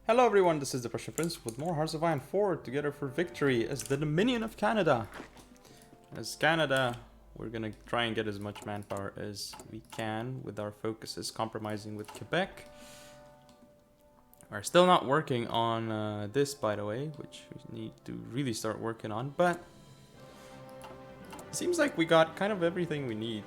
Hello everyone, this is the Prussian Prince with more Hearts of Iron 4 together for victory as the Dominion of Canada. As Canada, we're gonna try and get as much manpower as we can with our focuses, compromising with Quebec. We're still not working on this, by the way, which we need to really start working on, but it seems like we got kind of everything we need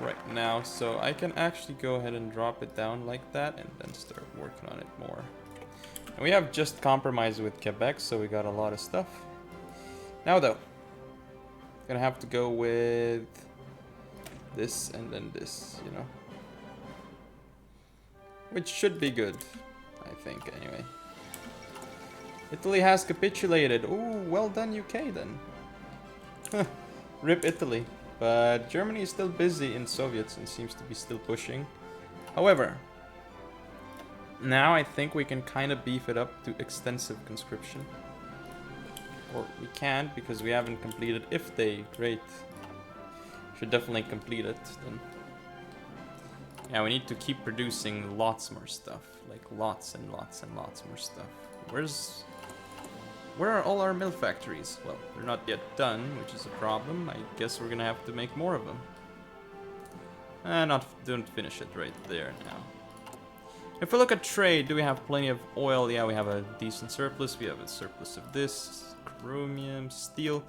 right now, so I can actually go ahead and drop it down like that and then start working on it more. And we have just compromised with Quebec, so we got a lot of stuff. Now though, gonna have to go with this and then this, you know, which should be good, I think, anyway. Italy has capitulated. Ooh, well done UK then. Rip Italy. But Germany is still busy in Soviets and seems to be still pushing. However, now I think we can kind of beef it up to extensive conscription. Or we can't because we haven't completed if they. Great. Should definitely complete it then. Yeah, we need to keep producing lots more stuff. Like lots and lots and lots more stuff. Where are all our mill factories? Well, they're not yet done, which is a problem. I guess we're gonna have to make more of them. Don't finish it right there now. If we look at trade, do we have plenty of oil? Yeah, we have a decent surplus. We have a surplus of this, chromium, steel.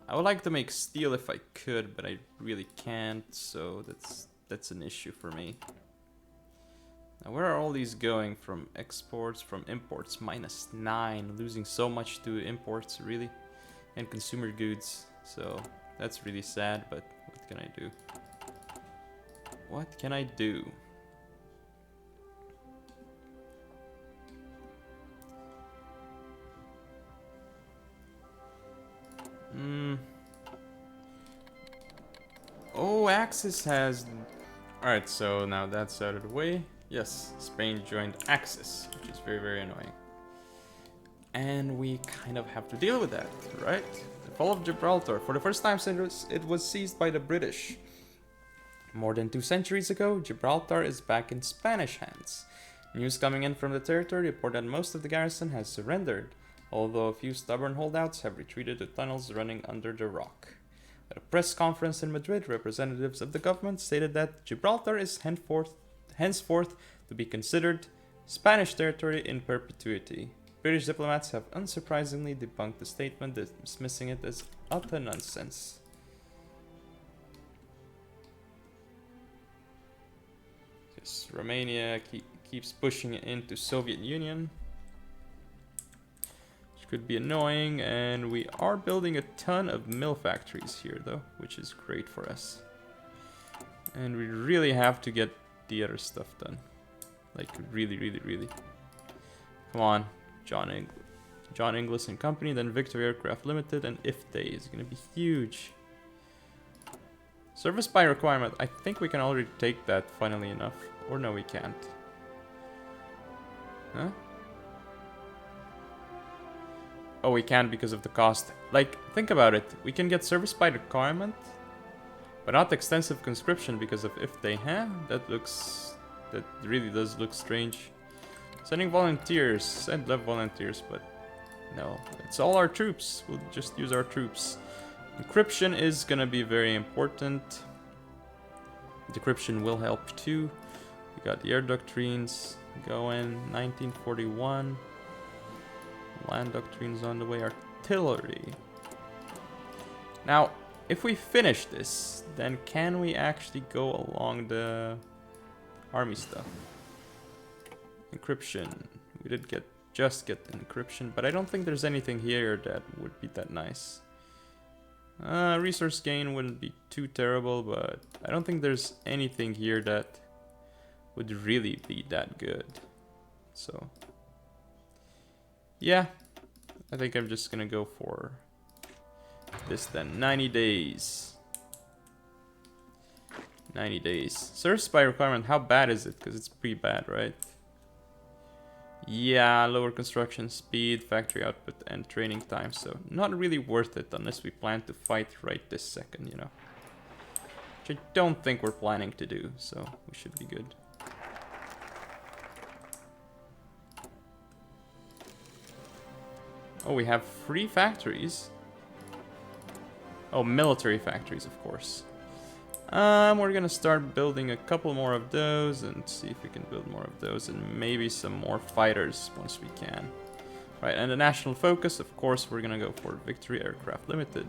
I would like to make steel if I could, but I really can't, so that's an issue for me. Now, where are all these going? From exports, from imports? -9, losing so much to imports, really, and consumer goods. So that's really sad, but what can I do? What can I do? Oh, Axis has... Alright, so now that's out of the way. Yes, Spain joined Axis, which is very, very annoying. And we kind of have to deal with that, right? The fall of Gibraltar. For the first time since it was seized by the British. More than 2 centuries ago, Gibraltar is back in Spanish hands. News coming in from the territory report that most of the garrison has surrendered, although a few stubborn holdouts have retreated to tunnels running under the rock. At a press conference in Madrid, representatives of the government stated that Gibraltar is henceforth to be considered Spanish territory in perpetuity. British diplomats have unsurprisingly debunked the statement, dismissing it as utter nonsense. Yes, Romania keeps pushing it into Soviet Union, which could be annoying, and we are building a ton of mill factories here though, which is great for us. And we really have to get the other stuff done. Like, really. Come on, John Inglis and Company, then Victory Aircraft Limited, and If Day is gonna be huge. Service by requirement. I think we can already take that, funnily enough. Or no, we can't. Huh? Oh, we can because of the cost. Like, think about it. We can get service by requirement, but not extensive conscription because of If They, huh? That really does look strange. Sending volunteers. I'd love volunteers, but no. It's all our troops. We'll just use our troops. Encryption is gonna be very important. Decryption will help too. We got the air doctrines going. 1941. Land doctrines on the way. Artillery. Now, if we finish this, then can we actually go along the army stuff? Encryption. We did just get encryption, but I don't think there's anything here that would be that nice. Resource gain wouldn't be too terrible, but I don't think there's anything here that would really be that good. So, yeah, I think I'm just gonna go for this then. 90 days. 90 days. Service by requirement, how bad is it? Because it's pretty bad, right? Yeah, lower construction speed, factory output, and training time. So not really worth it unless we plan to fight right this second, you know. Which I don't think we're planning to do, so we should be good. Oh, we have 3 factories. Oh, military factories, of course. We're gonna start building a couple more of those and see if we can build more of those and maybe some more fighters once we can. Right, and the national focus, of course, we're gonna go for Victory Aircraft Limited.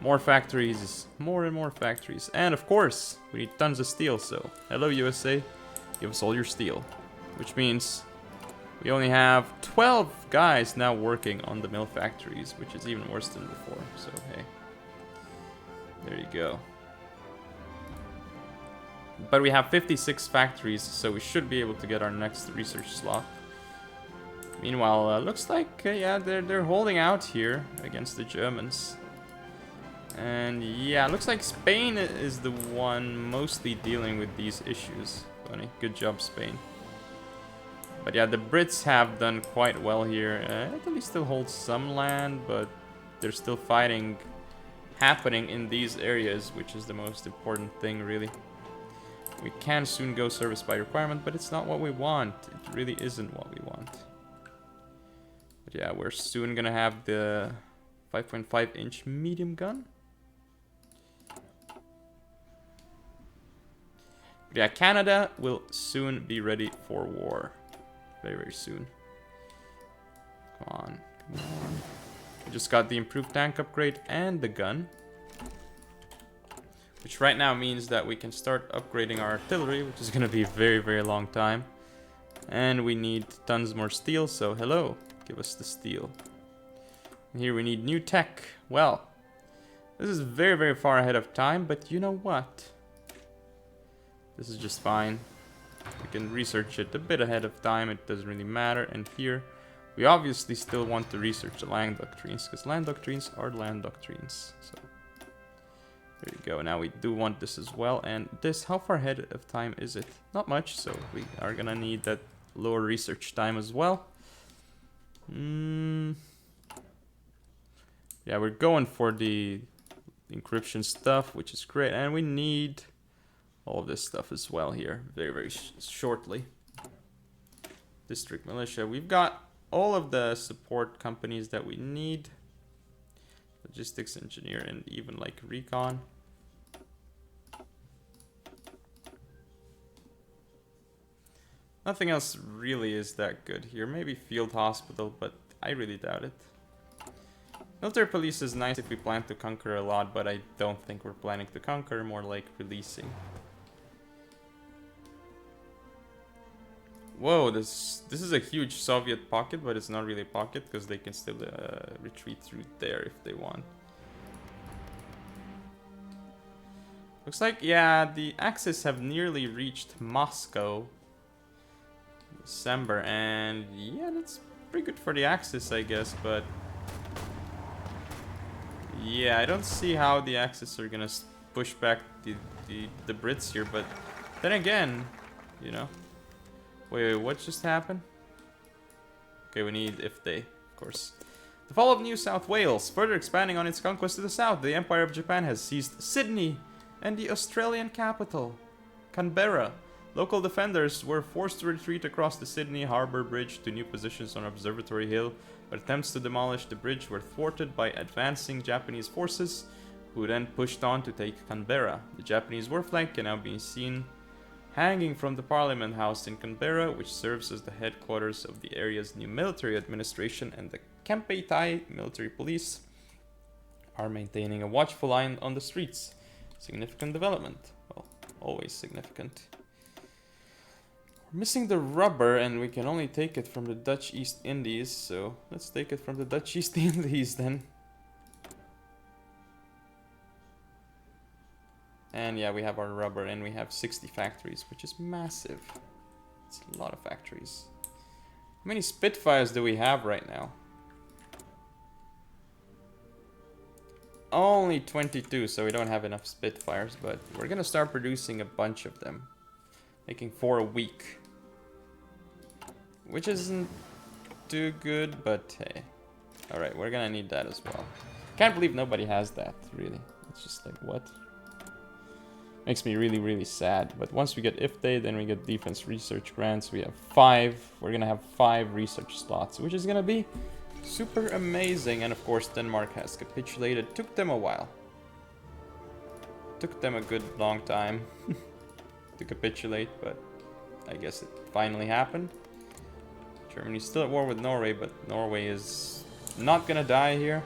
More factories, more and more factories. And of course, we need tons of steel, so hello USA, give us all your steel. Which means we only have 12 guys now working on the mill factories, which is even worse than before, so hey. There you go. But we have 56 factories, so we should be able to get our next research slot. Meanwhile, looks like, yeah, they're holding out here against the Germans. And yeah, looks like Spain is the one mostly dealing with these issues. Funny, good job, Spain. But yeah, the Brits have done quite well here. Italy still holds some land, but there's still fighting happening in these areas, which is the most important thing, really. We can soon go service by requirement, but it's not what we want. It really isn't what we want. But yeah, we're soon gonna have the 5.5-inch medium gun. But yeah, Canada will soon be ready for war. Very, very soon. Come on, come on. We just got the improved tank upgrade and the gun. Which right now means that we can start upgrading our artillery, which is going to be a very, very long time. And we need tons more steel, so hello, give us the steel. And here we need new tech. Well, this is very, very far ahead of time, but you know what? This is just fine. We can research it a bit ahead of time, it doesn't really matter. And here, we obviously still want to research the land doctrines, because land doctrines are land doctrines. So there you go. Now we do want this as well. And this, how far ahead of time is it? Not much, so we are gonna need that lower research time as well. Yeah, we're going for the encryption stuff, which is great. And we need all of this stuff as well here, very, very shortly. District militia. We've got all of the support companies that we need. Logistics engineer and even like recon. Nothing else really is that good here. Maybe field hospital, but I really doubt it. Military police is nice if we plan to conquer a lot, but I don't think we're planning to conquer, more like releasing. Whoa, this is a huge Soviet pocket, but it's not really a pocket because they can still retreat through there if they want. Looks like, yeah, the Axis have nearly reached Moscow in December, and yeah, that's pretty good for the Axis, I guess, but yeah, I don't see how the Axis are gonna push back the Brits here, but then again, you know. Wait, what just happened? Okay, we need if they, of course. The fall of New South Wales. Further expanding on its conquest to the south, the Empire of Japan has seized Sydney and the Australian capital, Canberra. Local defenders were forced to retreat across the Sydney Harbour Bridge to new positions on Observatory Hill, but attempts to demolish the bridge were thwarted by advancing Japanese forces, who then pushed on to take Canberra. The Japanese war flag can now be seen hanging from the Parliament House in Canberra, which serves as the headquarters of the area's new military administration, and the Kempei Tai military police are maintaining a watchful eye on the streets. Significant development. Well, always significant. We're missing the rubber, and we can only take it from the Dutch East Indies, so let's take it from the Dutch East Indies then. And yeah, we have our rubber, and we have 60 factories, which is massive. It's a lot of factories. How many Spitfires do we have right now? Only 22, so we don't have enough Spitfires, but we're gonna start producing a bunch of them. Making 4 a week. Which isn't too good, but hey. Alright, we're gonna need that as well. Can't believe nobody has that, really. It's just like, what? Makes me really, really sad. But once we get IFTE, then we get defense research grants. We have 5. We're gonna have 5 research slots, which is gonna be super amazing. And of course, Denmark has capitulated. Took them a while. Took them a good long time to capitulate, but I guess it finally happened. Germany's still at war with Norway, but Norway is not gonna die here.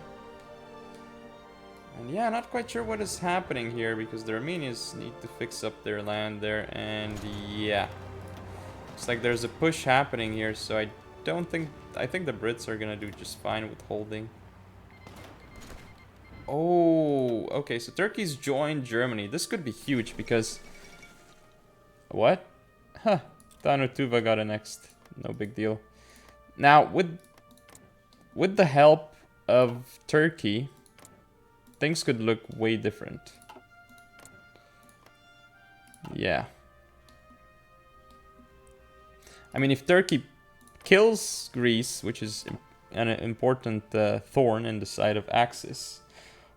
And yeah, not quite sure what is happening here, because the Armenians need to fix up their land there, and yeah. Looks like there's a push happening here, so I think the Brits are gonna do just fine with holding. Oh, okay, so Turkey's joined Germany. This could be huge, because... What? Huh, Danutuva got a next. No big deal. Now, with the help of Turkey... things could look way different. Yeah. I mean, if Turkey kills Greece, which is an important thorn in the side of Axis,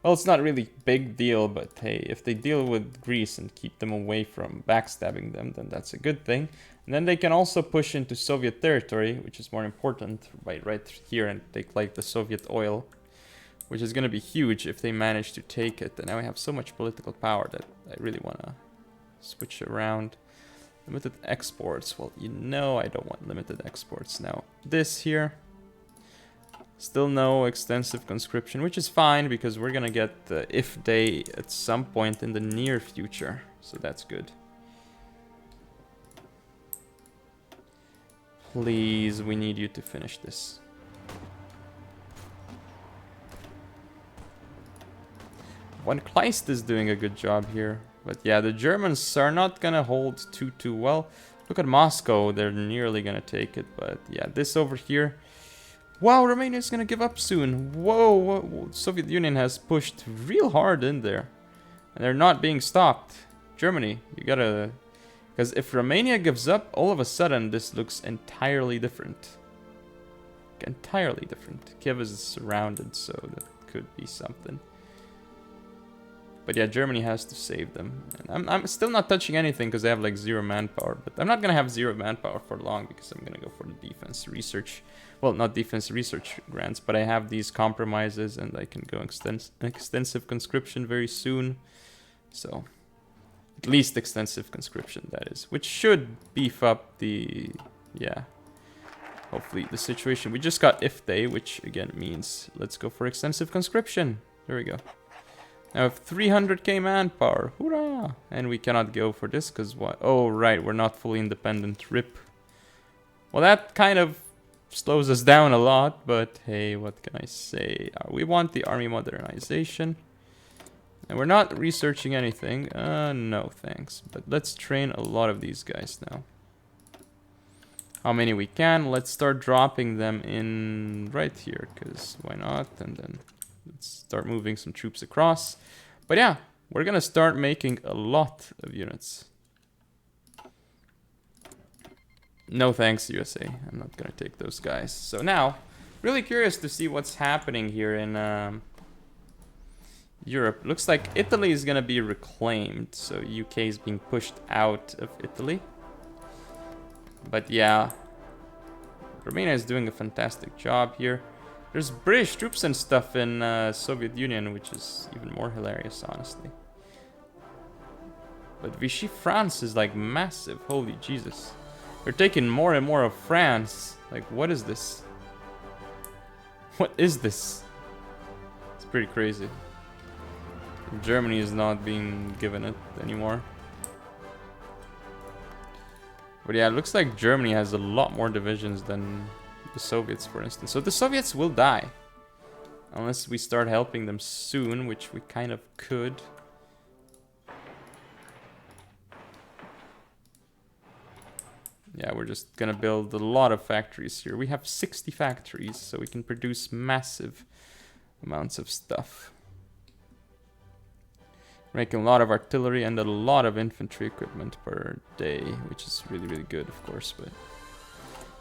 well, it's not really big deal, but hey, if they deal with Greece and keep them away from backstabbing them, then that's a good thing. And then they can also push into Soviet territory, which is more important, right here, and take like the Soviet oil. Which is going to be huge if they manage to take it. And now we have so much political power that I really want to switch around. Limited exports. Well, you know I don't want limited exports. Now, this here. Still no extensive conscription, which is fine because we're going to get the IFTE at some point in the near future. So that's good. Please, we need you to finish this. Von Kleist is doing a good job here. But yeah, the Germans are not gonna hold too well. Look at Moscow, they're nearly gonna take it. But yeah, this over here. Wow, Romania is gonna give up soon. Whoa, Soviet Union has pushed real hard in there. And they're not being stopped. Germany, you gotta... Because if Romania gives up, all of a sudden this looks entirely different. Entirely different. Kiev is surrounded, so that could be something. But yeah, Germany has to save them. And I'm still not touching anything because I have like 0 manpower. But I'm not going to have 0 manpower for long because I'm going to go for the defense research. Well, not defense research grants, but I have these compromises and I can go extensive conscription very soon. So, at least extensive conscription, that is. Which should beef up the, yeah, hopefully the situation. We just got IFTE, which again means let's go for extensive conscription. There we go. Now, have 300k manpower. Hoorah! And we cannot go for this because what? Oh, right. We're not fully independent. RIP. Well, that kind of slows us down a lot. But hey, what can I say? We want the army modernization. And we're not researching anything. No, thanks. But let's train a lot of these guys now. How many we can. Let's start dropping them in right here. Because why not? And then... let's start moving some troops across. But yeah, we're gonna start making a lot of units. No thanks, USA. I'm not gonna take those guys. So now, really curious to see what's happening here in Europe. Looks like Italy is gonna be reclaimed. So UK is being pushed out of Italy. But yeah, Romania is doing a fantastic job here. There's British troops and stuff in Soviet Union, which is even more hilarious, honestly. But Vichy France is like massive. Holy Jesus. They're taking more and more of France. Like, what is this? What is this? It's pretty crazy. Germany is not being given it anymore. But yeah, it looks like Germany has a lot more divisions than the Soviets, for instance. So the Soviets will die. Unless we start helping them soon, which we kind of could. Yeah, we're just gonna build a lot of factories here. We have 60 factories, so we can produce massive amounts of stuff. Making a lot of artillery and a lot of infantry equipment per day, which is really, really good, of course, but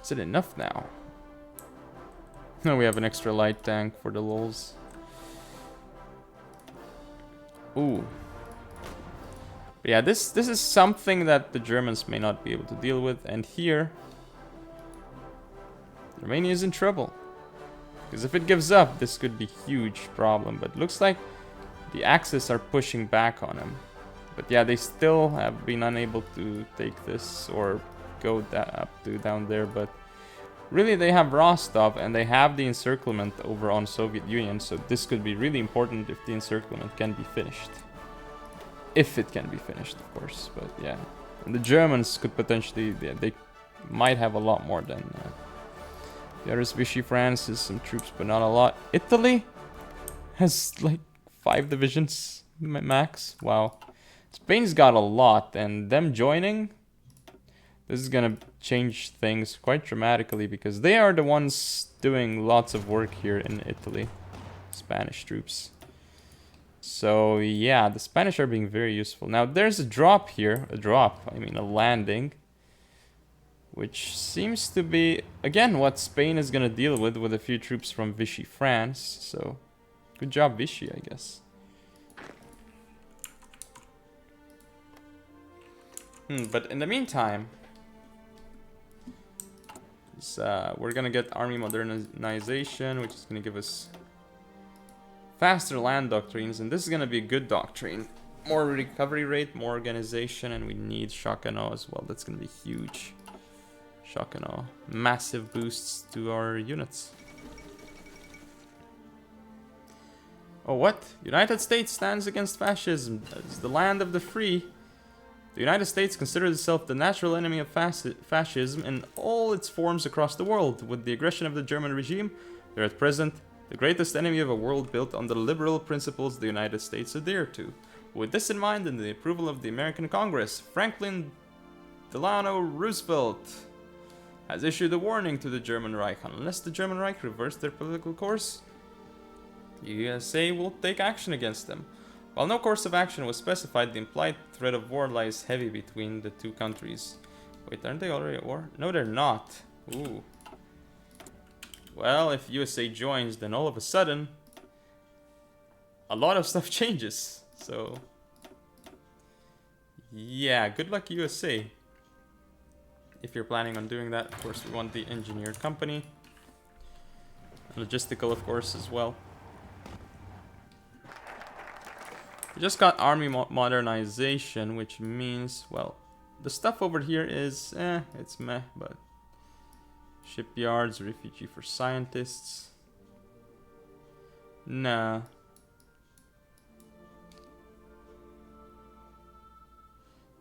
is it enough now? No, we have an extra light tank for the lols. Ooh. But yeah, this is something that the Germans may not be able to deal with. And here, Romania is in trouble. Because if it gives up, this could be a huge problem. But it looks like the Axis are pushing back on him. But yeah, they still have been unable to take this or go up to down there. But really, they have Rostov and they have the encirclement over on Soviet Union. So this could be really important if the encirclement can be finished. If it can be finished, of course. But yeah, and the Germans could potentially, they might have a lot more than the others. Vichy France has some troops, but not a lot. Italy has like 5 divisions max. Wow. Spain's got a lot, and them joining, this is gonna change things quite dramatically because they are the ones doing lots of work here in Italy. Spanish troops. So yeah, the Spanish are being very useful. Now there's a drop here. A landing. Which seems to be, again, what Spain is gonna deal with a few troops from Vichy France. So, good job Vichy, I guess. But in the meantime, we're gonna get army modernization, which is gonna give us faster land doctrines, and this is gonna be a good doctrine. More recovery rate, more organization, and we need shock and awe as well. That's gonna be huge. Shock and awe. Massive boosts to our units. Oh, what? United States stands against fascism as the land of the free. The United States considers itself the natural enemy of fascism in all its forms across the world. With the aggression of the German regime, they're at present the greatest enemy of a world built on the liberal principles the United States adhere to. With this in mind and the approval of the American Congress, Franklin Delano Roosevelt has issued a warning to the German Reich. Unless the German Reich reverse their political course, the USA will take action against them. While no course of action was specified, the implied threat of war lies heavy between the two countries. Wait, aren't they already at war? No, they're not. Ooh. Well, if USA joins, then all of a sudden, a lot of stuff changes. So, yeah, good luck USA. If you're planning on doing that, of course, we want the engineered company. Logistical, of course, as well. We just got army modernization, which means, well, the stuff over here is, it's meh, but shipyards, refugee for scientists. Nah.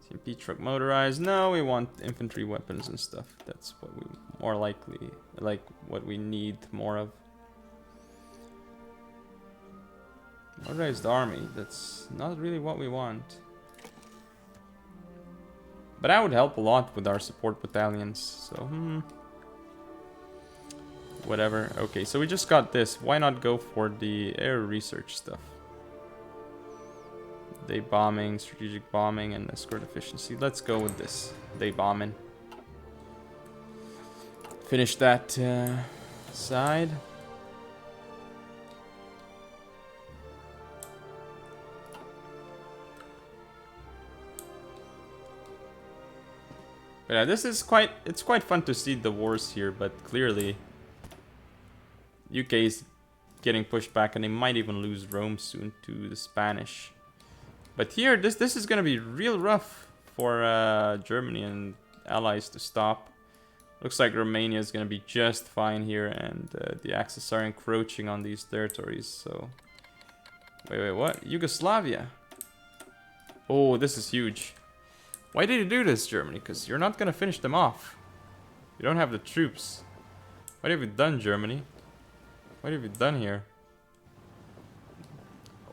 CMP truck motorized. No, we want infantry weapons and stuff. That's what we more likely, like what we need more of. Motorized army, that's not really what we want. But that would help a lot with our support battalions, so whatever. Okay, so we just got this. Why not go for the air research stuff? Day bombing, strategic bombing, and escort efficiency. Let's go with this. Day bombing. Finish that side. But yeah, this is it's quite fun to see the wars here, but clearly UK is getting pushed back and they might even lose Rome soon to the Spanish. But here, this is gonna be real rough for Germany and allies to stop. Looks like Romania is gonna be just fine here, and the Axis are encroaching on these territories, so... Wait, what? Yugoslavia? Oh, this is huge. Why did you do this, Germany? Because you're not gonna finish them off. You don't have the troops. What have you done, Germany? What have you done here?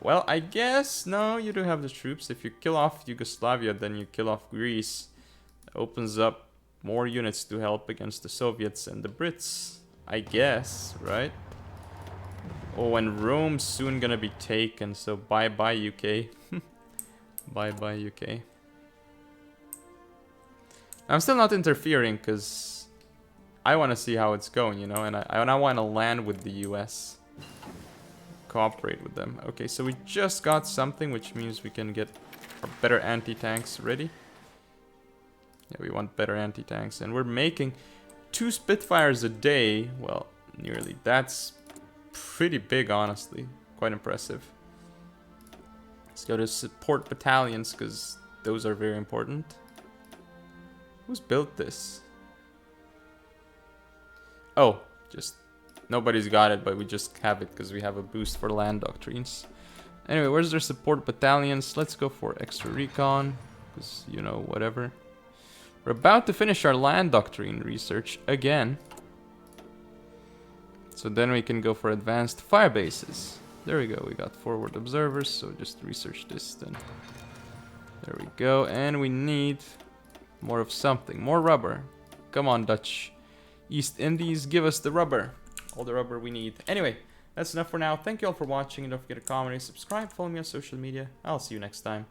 Well, I guess, no, you do have the troops. If you kill off Yugoslavia, then you kill off Greece. It opens up more units to help against the Soviets and the Brits. I guess, right? Oh, and Rome's soon gonna be taken, so bye-bye UK. Bye-bye UK. I'm still not interfering, because I want to see how it's going, you know? And I want to land with the US. Cooperate with them. Okay, so we just got something, which means we can get our better anti-tanks ready. Yeah, we want better anti-tanks. And we're making 2 Spitfires a day. Well, nearly. That's pretty big, honestly. Quite impressive. Let's go to support battalions, because those are very important. Who's built this? Oh, just nobody's got it, but we just have it because we have a boost for land doctrines. Anyway, where's their support battalions? Let's go for extra recon, because, you know, whatever. We're about to finish our land doctrine research again. So then we can go for advanced fire bases. There we go, we got forward observers, so just research this then. There we go, and we need more of something, more rubber. Come on, Dutch East Indies, give us the rubber. All the rubber we need. Anyway, that's enough for now. Thank you all for watching, and don't forget to comment and subscribe, follow me on social media. I'll see you next time.